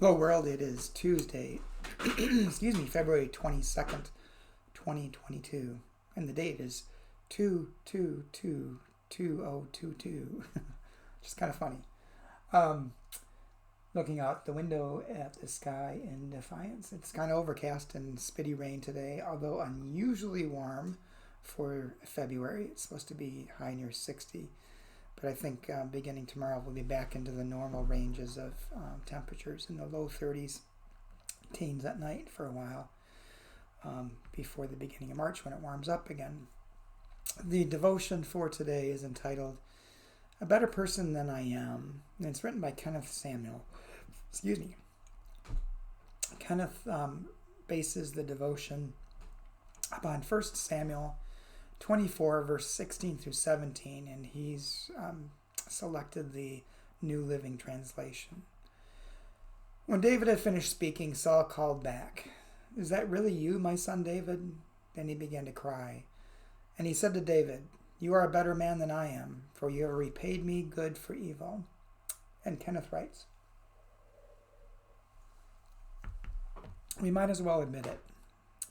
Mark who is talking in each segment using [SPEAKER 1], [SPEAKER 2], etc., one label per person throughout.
[SPEAKER 1] Hello world, it is Tuesday, February 22nd, 2022, and the date is 2/2/2022. Just kind of funny. Looking out the window at the sky in Defiance. It's kind of overcast and spitty rain today, although unusually warm for February. It's supposed to be high near 60. But I think beginning tomorrow we'll be back into the normal ranges of temperatures in the low 30s, teens at night for a while, before the beginning of March when it warms up again. The devotion for today is entitled A Better Person Than I Am, and it's written by Kenneth Samuel. Kenneth bases the devotion upon 1 Samuel 24 verse 16 through 17, and he's selected the New Living Translation. When David had finished speaking, Saul called back, "Is that really you, my son David?" Then he began to cry. And he said to David, "You are a better man than I am, for you have repaid me good for evil." And Kenneth writes, we might as well admit it.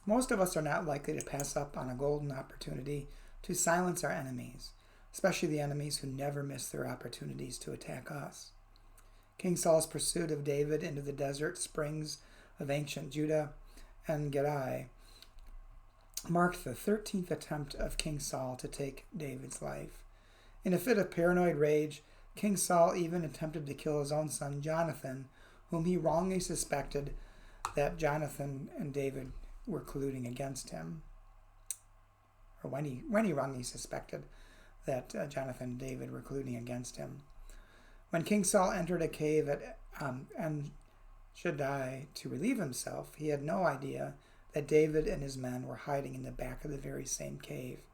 [SPEAKER 1] Most of us are not likely to pass up on a golden opportunity to silence our enemies, especially the enemies who never miss their opportunities to attack us. King Saul's pursuit of David into the desert springs of ancient Judah and Gedai marked the 13th attempt of King Saul to take David's life. In a fit of paranoid rage, King Saul even attempted to kill his own son Jonathan, whom he wrongly suspected that Jonathan and David were colluding against him, or when he wrongly suspected that Jonathan and David were colluding against him. When King Saul entered a cave at En Shaddai to relieve himself, he had no idea that David and his men were hiding in the back of the very same cave.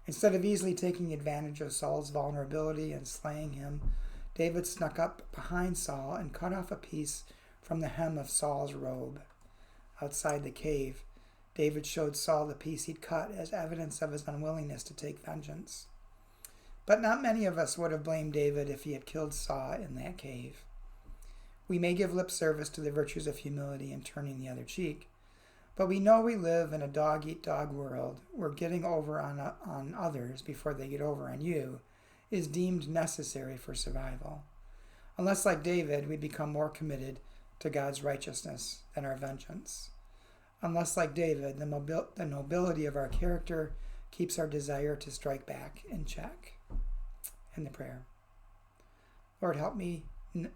[SPEAKER 1] Instead of easily taking advantage of Saul's vulnerability and slaying him, David snuck up behind Saul and cut off a piece from the hem of Saul's robe. Outside the cave, David showed Saul the piece he'd cut as evidence of his unwillingness to take vengeance. But not many of us would have blamed David if he had killed Saul in that cave. We may give lip service to the virtues of humility and turning the other cheek, but we know we live in a dog-eat-dog world where getting over on others before they get over on you is deemed necessary for survival. Unless, like David, we become more committed to God's righteousness than our vengeance. Unless, like David, the nobility of our character keeps our desire to strike back in check. And the prayer. Lord, help me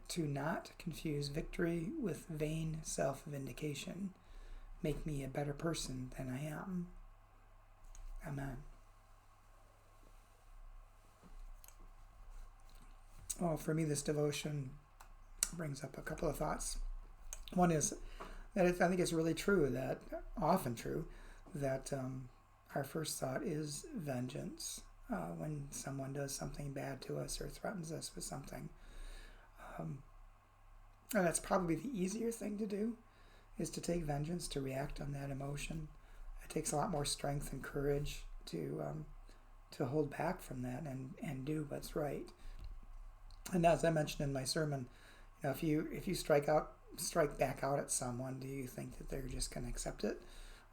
[SPEAKER 1] to not confuse victory with vain self-vindication. Make me a better person than I am. Amen. Well, for me, this devotion brings up a couple of thoughts. One is that I think it's really true, often true, that our first thought is vengeance when someone does something bad to us or threatens us with something. And that's probably the easier thing to do, is to take vengeance, to react on that emotion. It takes a lot more strength and courage to hold back from that and do what's right. And as I mentioned in my sermon, if you strike back out at someone, do you think that they're just going to accept it,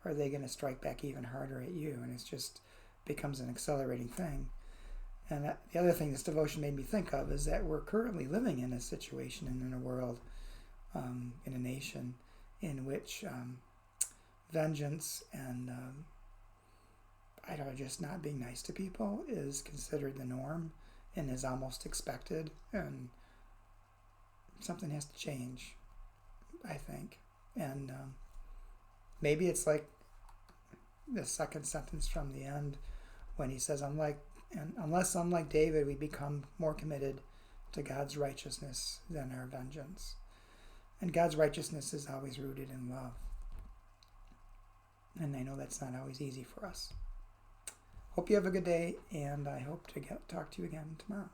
[SPEAKER 1] or are they going to strike back even harder at you? And it just becomes an accelerating thing. And the other thing this devotion made me think of is that we're currently living in a situation and in a world, in a nation, in which vengeance and just not being nice to people is considered the norm and is almost expected, and something has to change, I think. And maybe it's like the second sentence from the end when he says, unless unlike David, we become more committed to God's righteousness than our vengeance. And God's righteousness is always rooted in love. And I know that's not always easy for us. Hope you have a good day, and I hope to talk to you again tomorrow.